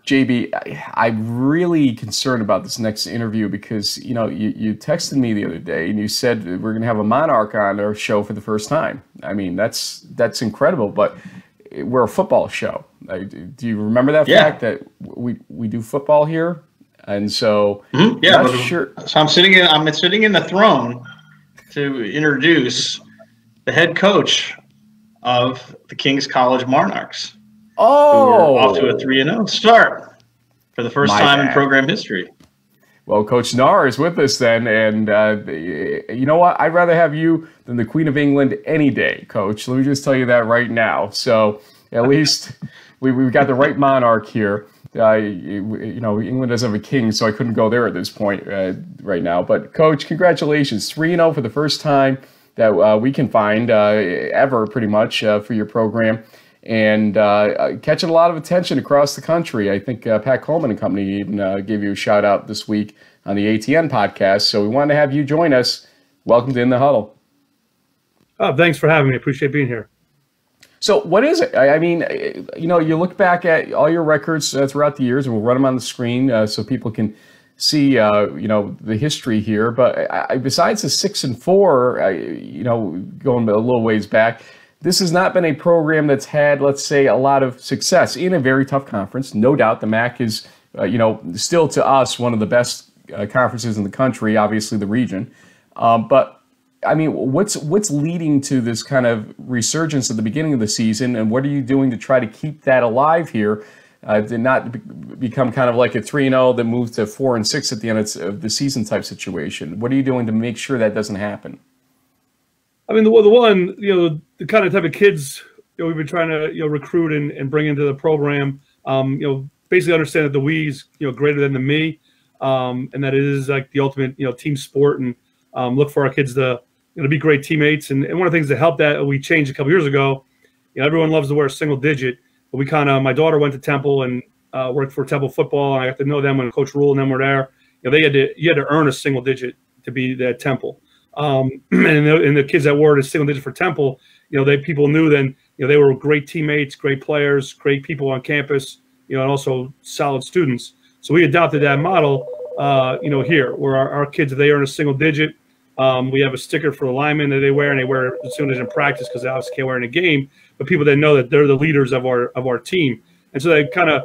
JB, I'm really concerned about this next interview because, you texted me the other day and you said we're going to have a Monarch on our show for the first time. I mean, that's incredible, but we're a football show. Do you remember that fact that we do football here? And so, yeah, not sure. So I'm sitting in the throne to introduce the head coach of the King's College Monarchs. Oh, we're off to a 3-0 start for the first time in program history. Well, Coach Knarr is with us then, and you know what? I'd rather have you than the Queen of England any day, Coach. Let me just tell you that right now. So at least we've got the right monarch here. England doesn't have a king, so I couldn't go there at this point right now. But Coach, congratulations, 3-0 for the first time that we can find ever, pretty much, for your program. And catching a lot of attention across the country. I think Pat Coleman and company even gave you a shout out this week on the ATN podcast. So we wanted to have you join us. Welcome to In the Huddle. Oh, thanks for having me. Appreciate being here. So what is it? I mean, you look back at all your records throughout the years, and we'll run them on the screen so people can see, the history here. But besides the 6-4, going a little ways back, this has not been a program that's had, let's say, a lot of success in a very tough conference. No doubt the MAC is, still to us one of the best conferences in the country, obviously the region. But, I mean, what's leading to this kind of resurgence at the beginning of the season, and what are you doing to try to keep that alive here, to not become kind of like a 3-0 that moves to 4-6 at the end of the season type situation? What are you doing to make sure that doesn't happen? I mean, the one, the kind of type of kids we've been trying to recruit and bring into the program, basically understand that the we's greater than the me, and that it is like the ultimate team sport, and look for our kids to be great teammates. And one of the things that helped that we changed a couple years ago, everyone loves to wear a single digit, but we my daughter went to Temple and worked for Temple football, and I got to know them when Coach Rule and them were there. You had to earn a single digit to be at Temple. And the kids that wore the single digit for Temple, people knew then, they were great teammates, great players, great people on campus, and also solid students. So we adopted that model, here, where our kids, if they earn a single digit, we have a sticker for the linemen that they wear, and they wear a single digit in practice because they obviously can't wear it in a game. But people that know that they're the leaders of our team, and so they kind of,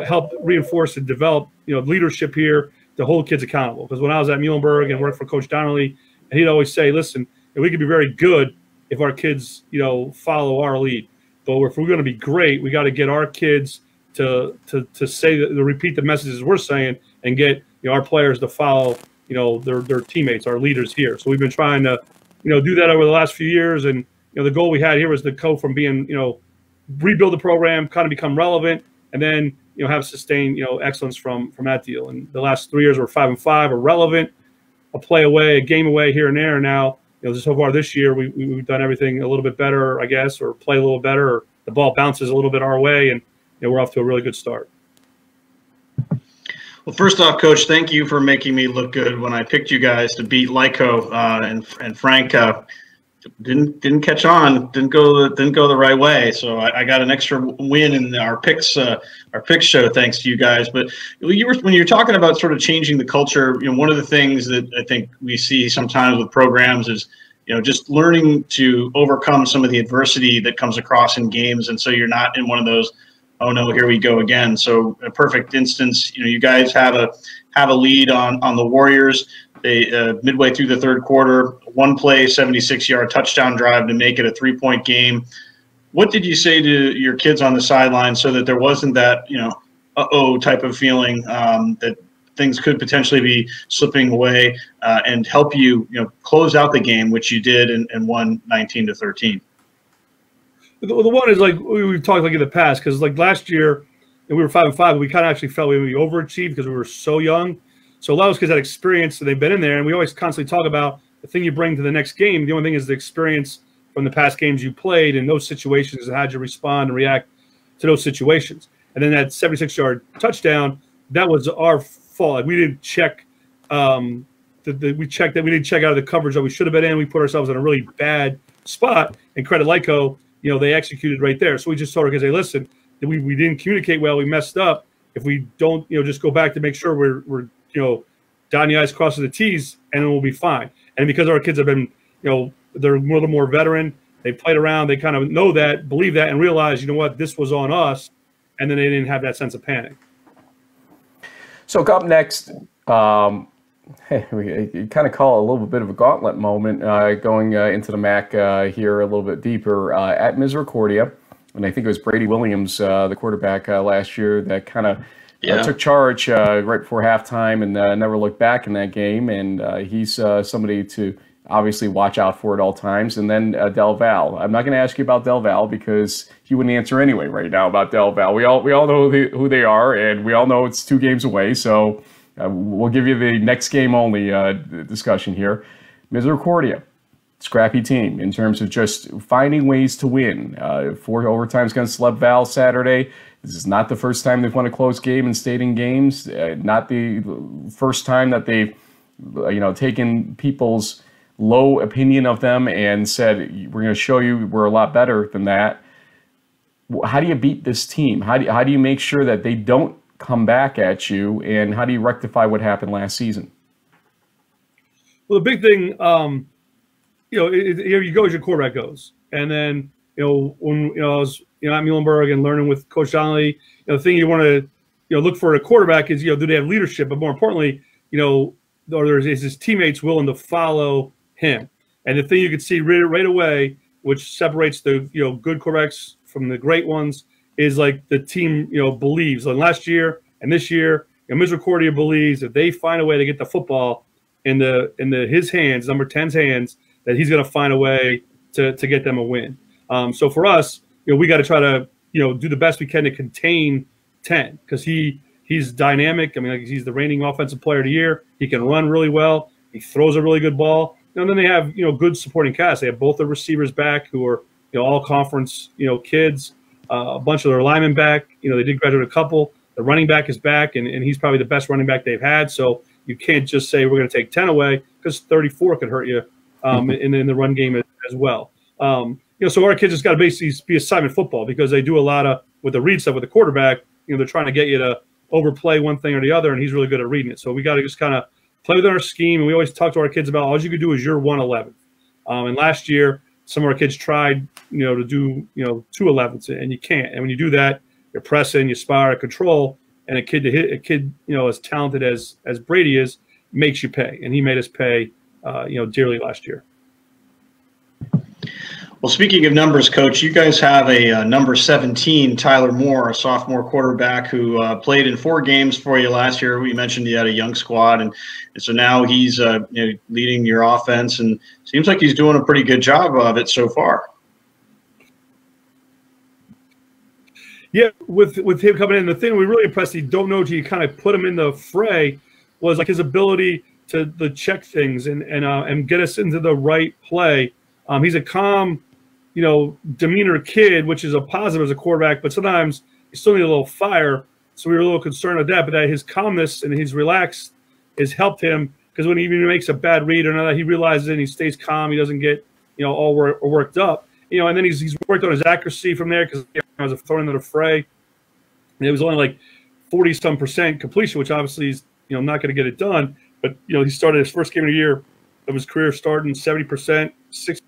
help reinforce and develop, leadership here to hold kids accountable. Because when I was at Muhlenberg and worked for Coach Donnelly, and he'd always say, listen, we could be very good if our kids, follow our lead. But if we're going to be great, we got to get our kids to repeat the messages we're saying and get our players to follow, their teammates, our leaders here. So we've been trying to, do that over the last few years. And, the goal we had here was to go from being, rebuild the program, kind of become relevant, and then, have sustained, excellence from that deal. And the last 3 years we're 5-5, we're relevant. A play away, a game away here and there. And now, so far this year, we've done everything a little bit better, I guess, or play a little better, or the ball bounces a little bit our way, and we're off to a really good start. Well, first off, Coach, thank you for making me look good when I picked you guys to beat Lyco, and Frank didn't catch on, didn't go the right way. So I got an extra win in our picks show thanks to you guys. But when you're talking about sort of changing the culture, one of the things that I think we see sometimes with programs is just learning to overcome some of the adversity that comes across in games, and so you're not in one of those, oh no, here we go again. So a perfect instance, you guys have a lead on the Warriors. They midway through the third quarter, one play, 76-yard touchdown drive to make it a 3-point game. What did you say to your kids on the sideline so that there wasn't that, uh-oh type of feeling that things could potentially be slipping away and help you, close out the game, which you did and won 19-13? The one is like we've talked like in the past, because like last year we were 5-5, we kind of actually felt we overachieved because we were so young. So a lot of those kids had experience, so they've been in there, and we always constantly talk about the thing you bring to the next game. The only thing is the experience from the past games you played in those situations and how'd you respond and react to those situations. And then that 76-yard touchdown, that was our fault. Like we didn't check we didn't check out of the coverage that we should have been in. We put ourselves in a really bad spot, and credit Lyco, they executed right there. So we just told our kids, hey, listen, we didn't communicate well, we messed up, if we don't, just go back to make sure we're dotting the I's, crossing the T's, and then we'll be fine. And because our kids have been, they're a little more veteran, they played around, they kind of know that, believe that, and realize, this was on us, and then they didn't have that sense of panic. So up next, we kind of call it a little bit of a gauntlet moment going into the MAC here a little bit deeper at Misericordia. And I think it was Brady Williams, the quarterback last year, that kind of took charge right before halftime and never looked back in that game. And he's somebody to obviously watch out for at all times. And then Del Val. I'm not going to ask you about Del Val because he wouldn't answer anyway right now about Del Val. We all know who they are, and we all know it's 2 games away. So we'll give you the next game only discussion here. Misericordia, scrappy team in terms of just finding ways to win. 4 overtimes against Sleb Val Saturday. This is not the first time they've won a close game and stayed in games. Not the first time that they've taken people's low opinion of them and said, we're going to show you we're a lot better than that. How do you beat this team? How do you make sure that they don't come back at you, and how do you rectify what happened last season? Well, the big thing, here you go as your quarterback goes. And then, when I was at Muhlenberg and learning with Coach Donnelly, the thing you want to look for in a quarterback is, do they have leadership? But more importantly, is his teammates willing to follow him? And the thing you can see right away, which separates the good quarterbacks from the great ones, is like the team believes. And last year and this year, Misericordia believes that they find a way to get the football in his hands, number 10's hands, that he's going to find a way to get them a win. So for us, we got to try to do the best we can to contain 10, because he's dynamic. I mean, he's the reigning offensive player of the year. He can run really well. He throws a really good ball. And then they have good supporting cast. They have both the receivers back who are all conference kids. A bunch of their linemen back. They did graduate a couple. The running back is back, and he's probably the best running back they've had. So you can't just say we're going to take 10 away, because 34 could hurt you in the run game as well. So our kids just got to basically be assignment football, because they do a lot of with the read stuff with the quarterback. They're trying to get you to overplay one thing or the other, and he's really good at reading it. So we got to just kind of play within our scheme. And we always talk to our kids about all you could do is your 111. And last year, some of our kids tried, to do, 211s, and you can't. And when you do that, you're pressing, you spire, control, and a kid, as talented as Brady is, makes you pay. And he made us pay, dearly last year. Well, speaking of numbers, Coach, you guys have a number 17, Tyler Moore, a sophomore quarterback who played in 4 games for you last year. We mentioned he had a young squad, and so now he's leading your offense, and seems like he's doing a pretty good job of it so far. Yeah, with him coming in, the thing we really impressed, you don't know till you kind of put him in the fray, was like his ability to check things and get us into the right play. He's a calm, demeanor kid, which is a positive as a quarterback, but sometimes you still need a little fire. So we were a little concerned with that, but that his calmness and his relaxed has helped him, because when he makes a bad read or not, he realizes it and he stays calm. He doesn't get, all worked up, and then he's worked on his accuracy from there, because I was thrown into the fray. And it was only like 40-some% completion, which obviously is, not going to get it done. But, he started his first game of the year of his career starting 70%, 60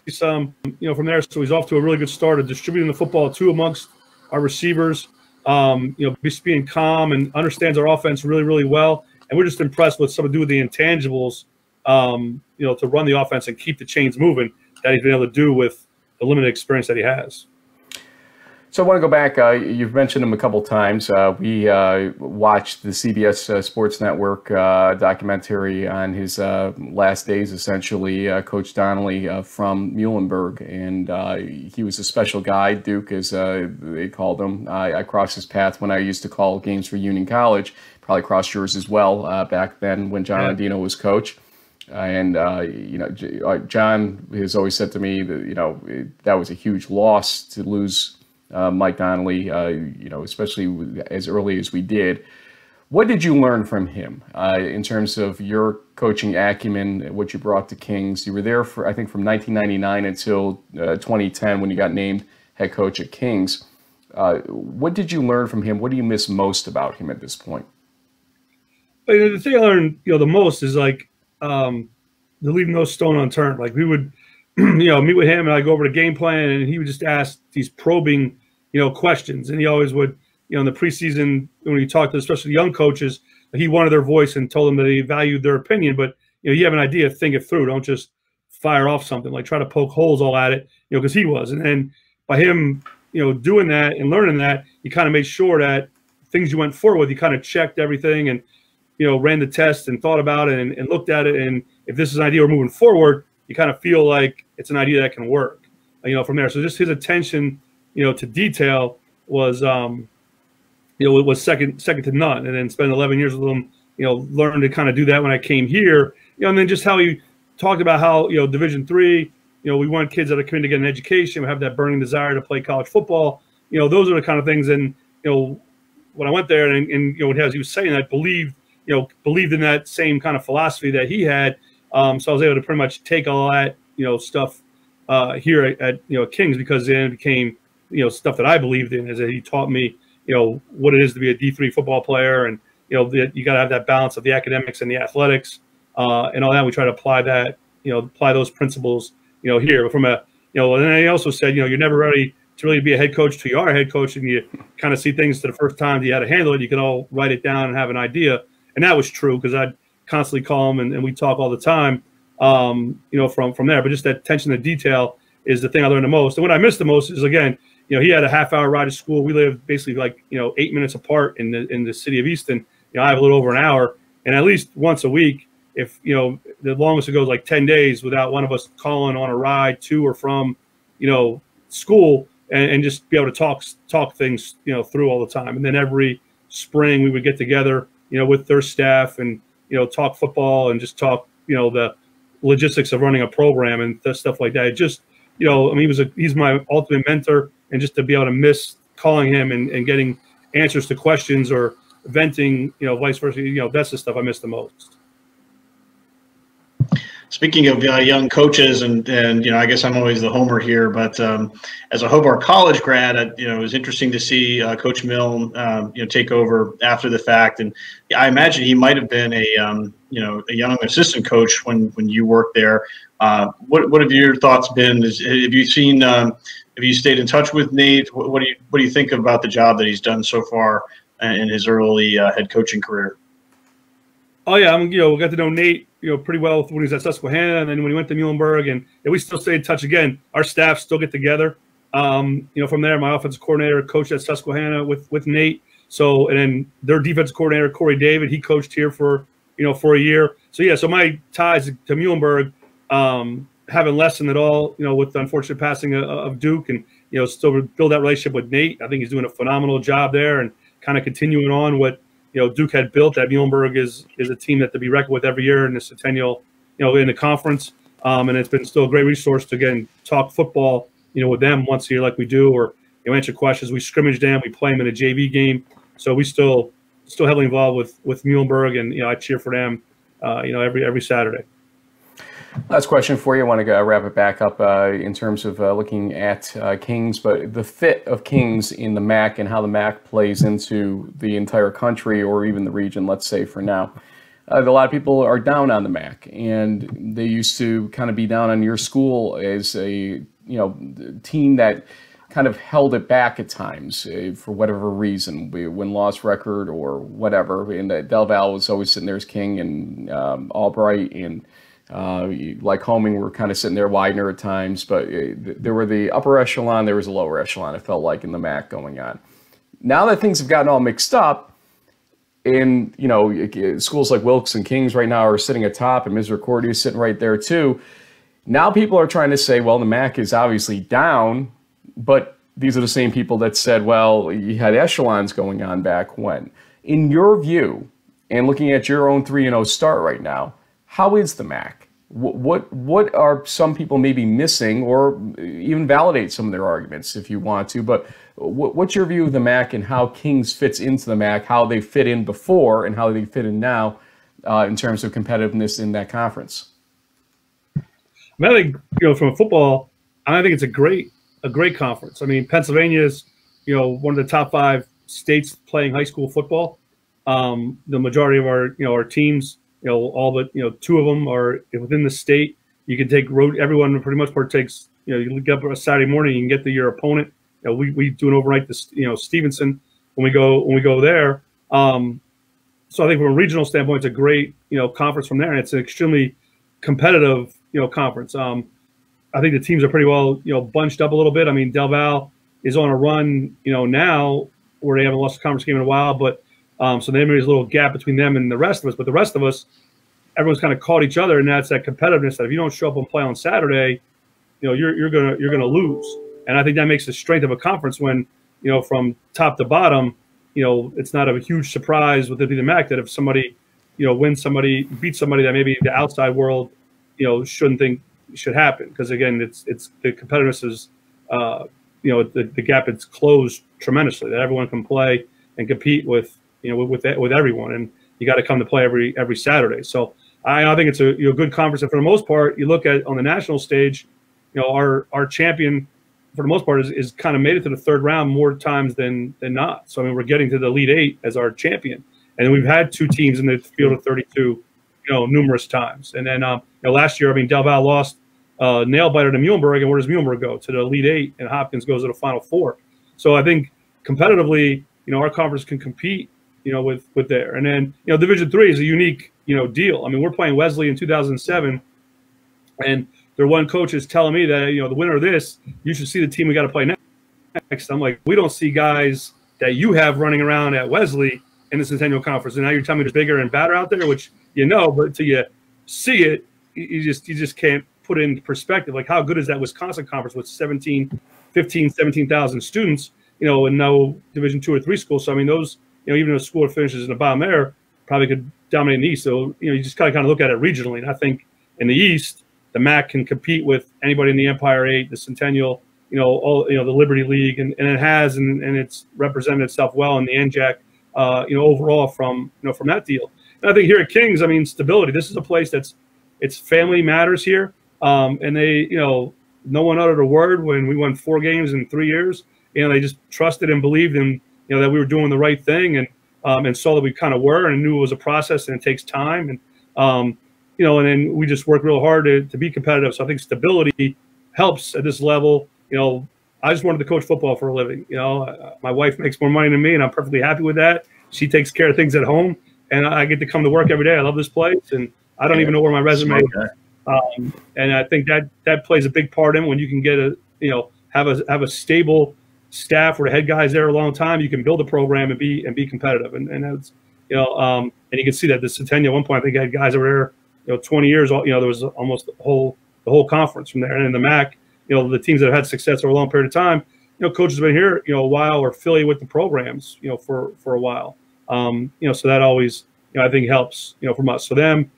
some, from there. So he's off to a really good start of distributing the football to amongst our receivers, just being calm and understands our offense really, really well. And we're just impressed with some of the intangibles, to run the offense and keep the chains moving that he's been able to do with the limited experience that he has. So I want to go back. You've mentioned him a couple times. We watched the CBS Sports Network documentary on his last days, essentially, Coach Donnelly from Muhlenberg. And he was a special guy, Duke, as they called him. I crossed his path when I used to call games for Union College. Probably crossed yours as well back then when John Andino was coach. And, John has always said to me that, that was a huge loss to lose Mike Donnelly, especially as early as we did. What did you learn from him in terms of your coaching acumen, what you brought to Kings? You were there for, I think, from 1999 until 2010 when you got named head coach at Kings. What did you learn from him? What do you miss most about him at this point? The thing I learned, the most is like to leave no stone unturned. Like we would, meet with him, and I go over the game plan, and he would just ask these probing, questions. And he always would, in the preseason when he talked to especially young coaches, he wanted their voice and told them that he valued their opinion. But you have an idea, think it through. Don't just fire off something, like try to poke holes all at it, because he was. And then by him, doing that and learning that, you kind of made sure that things you went forward with, you kind of checked everything and, ran the test and thought about it and looked at it. And if this is an idea we're moving forward, you kind of feel like it's an idea that can work, from there. So just his attention, to detail was, it was second to none. And then spend 11 years with him, learned to kind of do that when I came here, and then just how he talked about how, Division III, we want kids that are coming to get an education, we have that burning desire to play college football. Those are the kind of things. And, when I went there and as he was saying, I believed in that same kind of philosophy that he had. So I was able to pretty much take all that, stuff here at Kings, because then it became, stuff that I believed in, is that he taught me, what it is to be a D3 football player. And, that you got to have that balance of the academics and the athletics and all that. We try to apply that, apply those principles, here. But from a, and then he also said, you're never ready to really be a head coach till you are a head coach, and you kind of see things for the first time that you had to handle it. You can all write it down and have an idea. And that was true, because I'd constantly call him and we talk all the time, from there. But just that attention to detail is the thing I learned the most. And what I missed the most is, again, he had a half-hour ride to school. We lived basically like 8 minutes apart in the city of Easton. I have a little over an hour, and at least once a week, if the longest it goes like 10 days without one of us calling on a ride to or from school, and just be able to talk things through all the time. And then every spring we would get together with their staff and talk football and just talk the logistics of running a program and stuff like that. It just he's my ultimate mentor, and just to be able to miss calling him and getting answers to questions or venting, vice versa, that's the stuff I miss the most. Speaking of young coaches, and I guess I'm always the homer here, but as a Hobart College grad, it was interesting to see Coach Milne, take over after the fact, and I imagine he might have been a young assistant coach when you worked there. What have your thoughts been? Have you seen? Have you stayed in touch with Nate? What do you think about the job that he's done so far in his early head coaching career? Oh yeah, we got to know Nate, pretty well when he was at Susquehanna, and then when he went to Muhlenberg, and we still stay in touch. Again, our staff still get together. From there, my offensive coordinator coached at Susquehanna with Nate. So, and then their defensive coordinator, Corey David, he coached here for a year. So yeah, so my ties to Muhlenberg haven't lessened at all. With the unfortunate passing of Duke, and still build that relationship with Nate. I think he's doing a phenomenal job there, and kind of continuing on what Duke had built. That Muhlenberg is a team that to be reckoned with every year in the Centennial, in the conference. And it's been still a great resource to, again, talk football, with them once a year like we do, or answer questions. We scrimmage them, we play them in a JV game. So we still heavily involved with Muhlenberg, and I cheer for them, every Saturday. Last question for you. I want to wrap it back up in terms of looking at Kings, but the fit of Kings in the MAC and how the MAC plays into the entire country or even the region, let's say for now. A lot of people are down on the MAC, and they used to kind of be down on your school as a team that kind of held it back at times for whatever reason, win-loss record or whatever. And Del Val was always sitting there as king, and Albright and like Homing were kind of sitting there, Widener at times, but there were the upper echelon, there was a lower echelon, it felt like, in the MAC going on. Now that things have gotten all mixed up, and schools like Wilkes and Kings right now are sitting atop, and Misericordia is sitting right there too. Now people are trying to say, well, the MAC is obviously down, but these are the same people that said, well, you had echelons going on back when. In your view, and looking at your own 3-0 start right now, how is the MAC? What are some people maybe missing, or even validate some of their arguments if you want to, but what's your view of the MAC and how Kings fits into the MAC, how they fit in before and how they fit in now in terms of competitiveness in that conference? I think, from football, I think it's a great conference. I mean, Pennsylvania's, one of the top 5 states playing high school football. The majority of our teams, all but 2 of them are within the state. You can take road. Everyone pretty much partakes. You get up a Saturday morning, you can get to your opponent. We do an overnight to Stevenson when we go there. So I think from a regional standpoint, it's a great conference from there, and it's an extremely competitive conference. I think the teams are pretty well bunched up a little bit. I mean, Del Val is on a run now where they haven't lost a conference game in a while, but so there's a little gap between them and the rest of us. But the rest of us, everyone's kind of caught each other, and that's that competitiveness that if you don't show up and play on Saturday, you're gonna lose. And I think that makes the strength of a conference when from top to bottom, it's not a huge surprise with the MAC that if somebody wins somebody, beats somebody that maybe the outside world shouldn't think should happen, because again it's the competitiveness is the gap is closed tremendously, that everyone can play and compete with with everyone, and you got to come to play every Saturday. So I think it's a good conference, and for the most part, you look at on the national stage, our champion for the most part is kind of made it to the 3rd round more times than not. So I mean, we're getting to the Elite 8 as our champion, and we've had 2 teams in the field of 32 numerous times. And then last year, I mean, Del Val lost nail biter to Muhlenberg, and where does Muhlenberg go? To the Elite 8, and Hopkins goes to the Final 4. So I think competitively, our conference can compete with there. And then Division 3 is a unique deal. I mean, we're playing Wesley in 2007, and their one coach is telling me that the winner of this, you should see the team we got to play next. I'm like, we don't see guys that you have running around at Wesley in the Centennial Conference, and now you're telling me there's bigger and badder out there, which but until you see it, you just can't put it into perspective. Like, how good is that Wisconsin Conference with 17,000 students, and no Division 2 or 3 schools? So I mean, those even a school that finishes in the bottom there probably could dominate in the East. So you just kind of look at it regionally, and I think in the East, the MAC can compete with anybody in the Empire 8, the Centennial, all the Liberty League, and it has, and it's represented itself well in the NJAC, overall from that deal. And I think here at Kings, I mean, stability. This is a place it's family matters here, and they no one uttered a word when we won 4 games in 3 years. They just trusted and believed in that we were doing the right thing, and saw that we kind of were, and knew it was a process and it takes time, and and then we just work real hard to be competitive. So I think stability helps at this level. I just wanted to coach football for a living. My wife makes more money than me, and I'm perfectly happy with that. She takes care of things at home, and I get to come to work every day. I love this place, and I don't even know where my resume is. And I think that plays a big part in when you can get have a stable staff where the head guy's there a long time. You can build a program and be competitive, and that's and you can see that the Centennial at one point I think had guys that were there 20 years. There was almost the whole conference from there, and in the MAC, the teams that have had success over a long period of time, coaches have been here a while or affiliated with the programs for a while. So that always I think helps from us. So them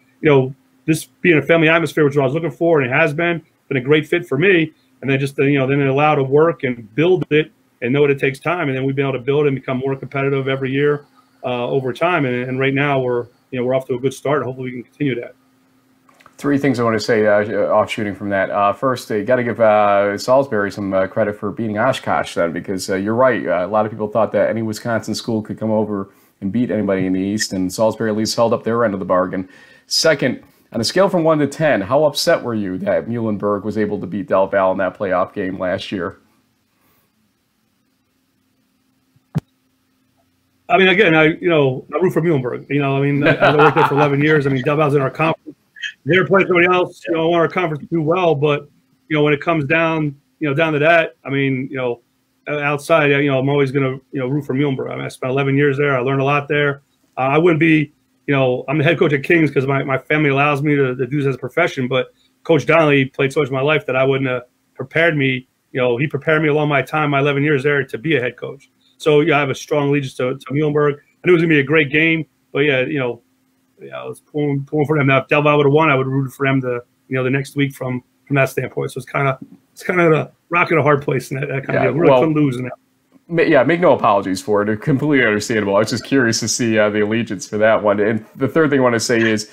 this being a family atmosphere, which is what I was looking for, and it has been a great fit for me. And then just then it allowed to work and build it and know it takes time, and then we've been able to build and become more competitive every year over time. And right now we're off to a good start. Hopefully we can continue that. 3 things I want to say offshooting from that. First, you got to give Salisbury some credit for beating Oshkosh then, because you're right. A lot of people thought that any Wisconsin school could come over and beat anybody in the East, and Salisbury at least held up their end of the bargain. Second, on a scale from 1 to 10, how upset were you that Muhlenberg was able to beat Del Val in that playoff game last year? I mean, again, I root for Muhlenberg. I mean, I worked there for 11 years. I mean, Del Val's in our conference. They never played somebody else. I want our conference to do well, but when it comes down to that, I mean, outside, I'm always going to root for Muhlenberg. I mean, I spent 11 years there. I learned a lot there. I wouldn't be, I'm the head coach at Kings because my family allows me to do this as a profession. But Coach Donnelly played so much of my life that I wouldn't have prepared me. He prepared me along my 11 years there to be a head coach. So I have a strong allegiance to Muhlenberg. I knew it was gonna be a great game, but I was pulling for them. Now, if Del Val would have won, I would have rooted for them the next week from that standpoint. So it's kind of a rock and a hard place in that kind of deal. We couldn't lose in that. Yeah, make no apologies for it. Completely understandable. I was just curious to see the allegiance for that one. And the third thing I want to say is,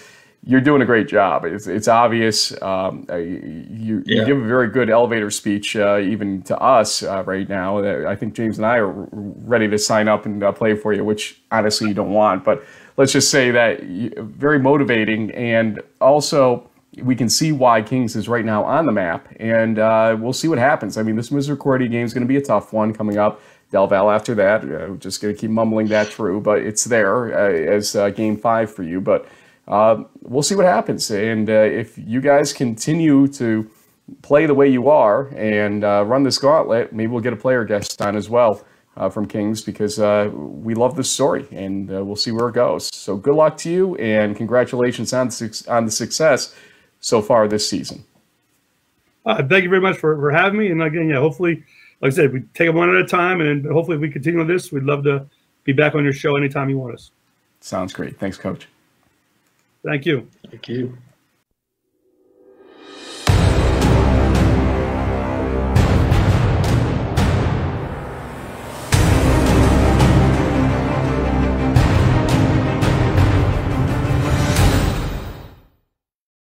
you're doing a great job. It's obvious. You give a very good elevator speech, even to us right now. I think James and I are ready to sign up and play for you, which honestly you don't want. But let's just say that very motivating, and also we can see why Kings is right now on the map, and we'll see what happens. I mean, this Misericordia game is going to be a tough one coming up. Del Val after that. We're just going to keep mumbling that through, but it's there as game 5 for you. But we'll see what happens. And if you guys continue to play the way you are and run this gauntlet, maybe we'll get a player guest on as well from Kings, because we love this story, and we'll see where it goes. So good luck to you, and congratulations on the success so far this season. Thank you very much for having me. And again, hopefully, like I said, we take it one at a time, and hopefully if we continue with this, we'd love to be back on your show anytime you want us. Sounds great. Thanks, Coach. Thank you. Thank you.